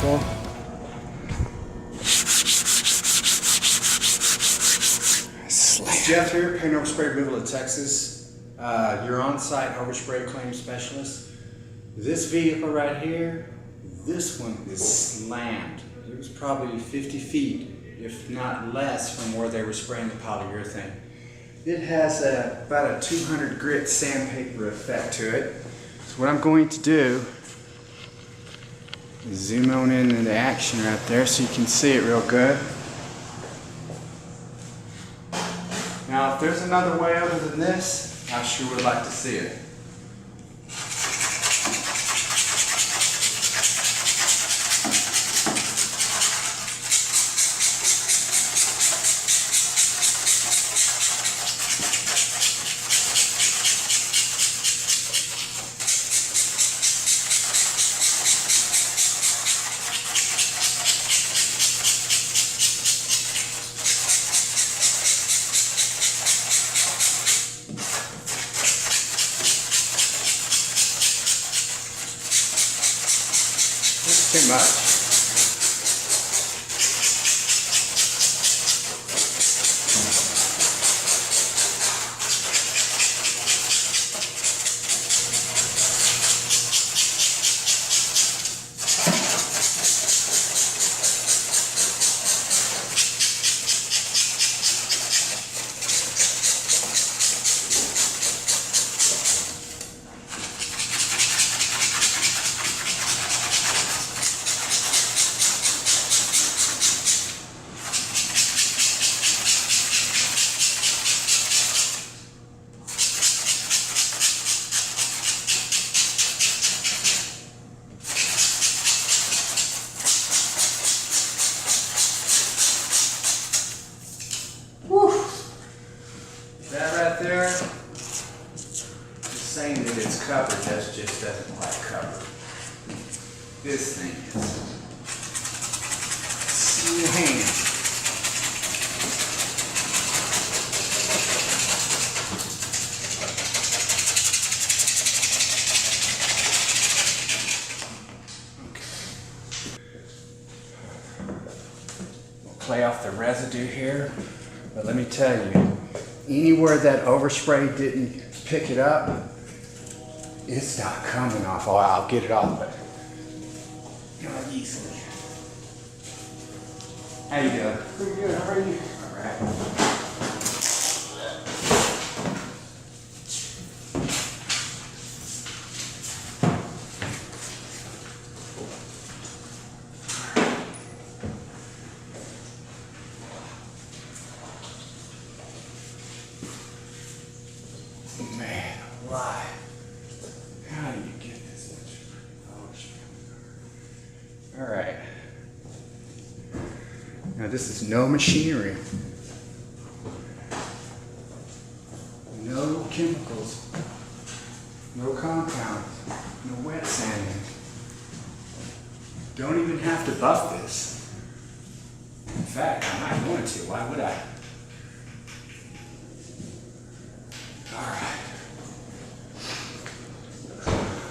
careful. Jeff here, Paint Overspray Removal of Texas. Your on-site overspray claim specialist. This vehicle right here, this one is slammed. It was probably 50 feet, if not less, from where they were spraying the polyurethane. It has about a 200 grit sandpaper effect to it. So what I'm going to do is zoom on in into action right there so you can see it real good. Now, if there's another way other than this, I sure would like to see it. Too much. That right there, just saying that it's covered, that just doesn't like cover. This thing is. See your hand. Okay. We'll play off the residue here, but let me tell you, anywhere that overspray didn't pick it up, it's not coming off. Oh, I'll get it off, but not easily. How you doing? Pretty good. How are you? All right. Man, why? How do you get this much overspray? All right. Now this is no machinery. No chemicals. No compounds. No wet sanding. Don't even have to buff this. In fact, I might want to. Why would I? Alright.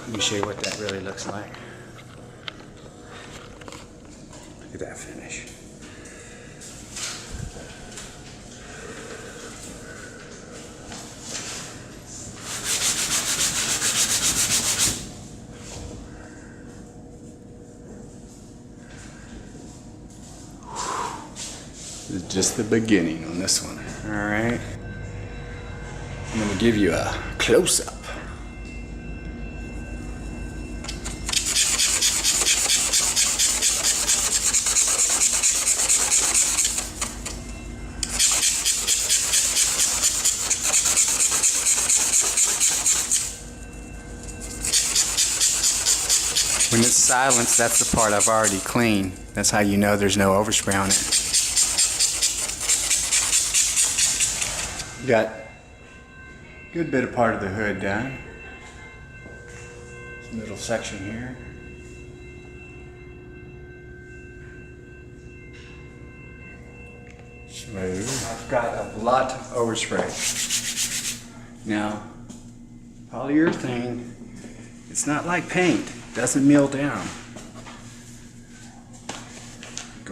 Let me show you what that really looks like. Look at that finish. This is just the beginning on this one. Alright. I'm going to give you a close-up. When it's silenced, that's the part I've already cleaned. That's how you know there's no overspray on it. Got a good bit of part of the hood done. This middle section here. Smooth. I've got a lot of overspray. Now, polyurethane, it's not like paint. It doesn't mill down.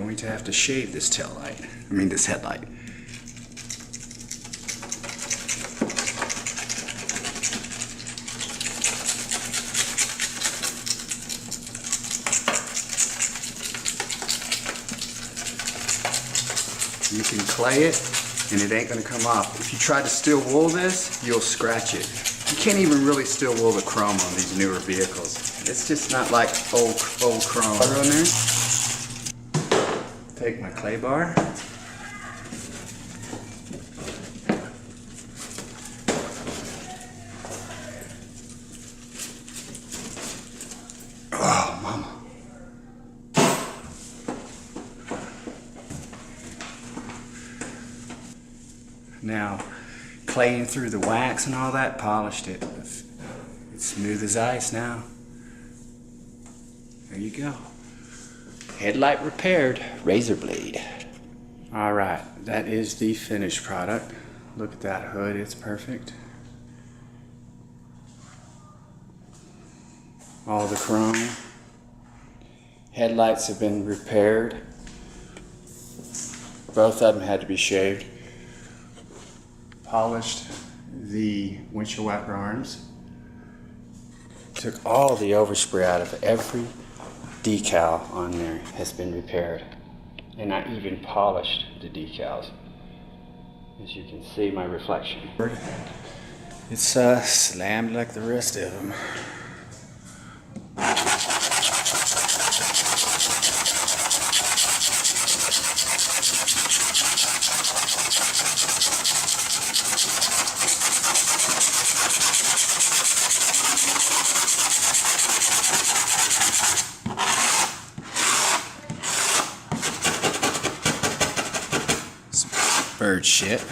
going to have to shave this tail light. I mean this headlight. You can clay it and it ain't gonna come off. If you try to steel wool this, you'll scratch it. You can't even really steel wool the chrome on these newer vehicles. It's just not like old chrome. Put it on there. Take my clay bar. Oh, mama. Now, claying through the wax and all that, polished it. It's smooth as ice now. There you go. Headlight repaired, razor blade. All right, that is the finished product. Look at that hood, it's perfect. All the chrome. Headlights have been repaired. Both of them had to be shaved. Polished the windshield wiper arms. Took all the overspray out of every decal on there has been repaired. And I even polished the decals. As you can see my reflection. It's slammed like the rest of them. Bird shit.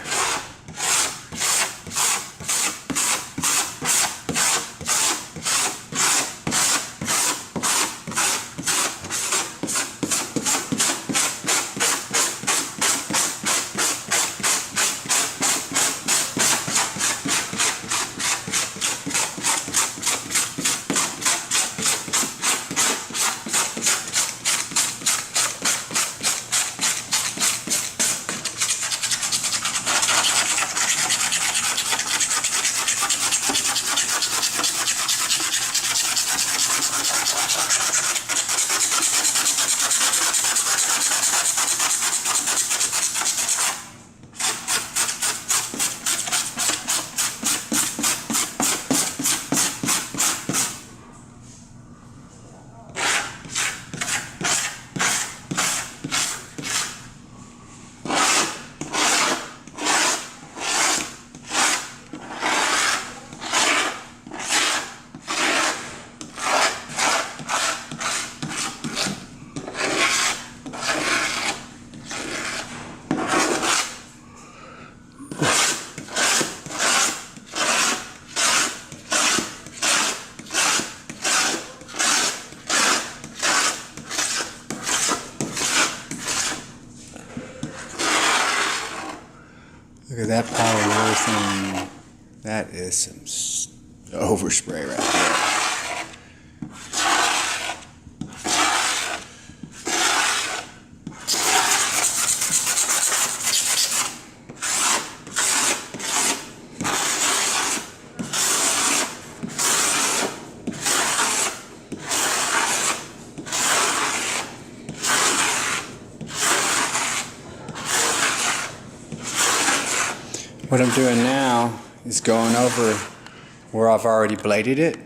Look at that polyurethane. That is some overspray right there. What I'm doing now is going over where I've already bladed it,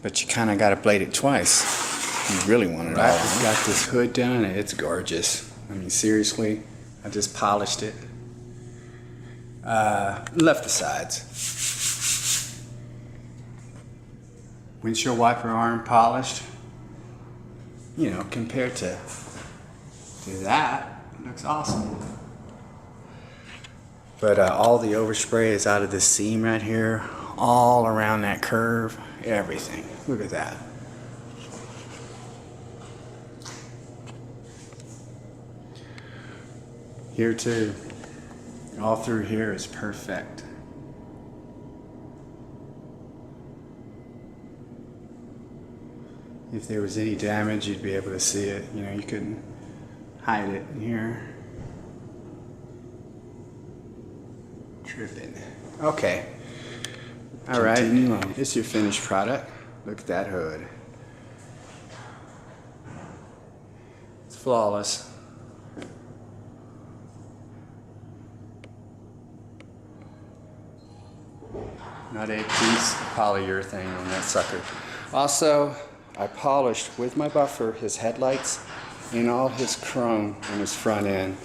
but you kind of got to blade it twice. You really want it all. I've got this hood done and it's gorgeous. I mean, seriously, I just polished it. Left the sides. Windshield wiper arm polished. You know, compared to that, it looks awesome. But all the overspray is out of this seam right here, all around that curve, everything. Look at that. Here too, all through here is perfect. If there was any damage, you'd be able to see it. You know, you couldn't, hide it in here. Tripping. Okay. All right. It's your finished product. Look at that hood. It's flawless. Not a piece of polyurethane on that sucker. Also, I polished with my buffer his headlights and all his chrome on his front end.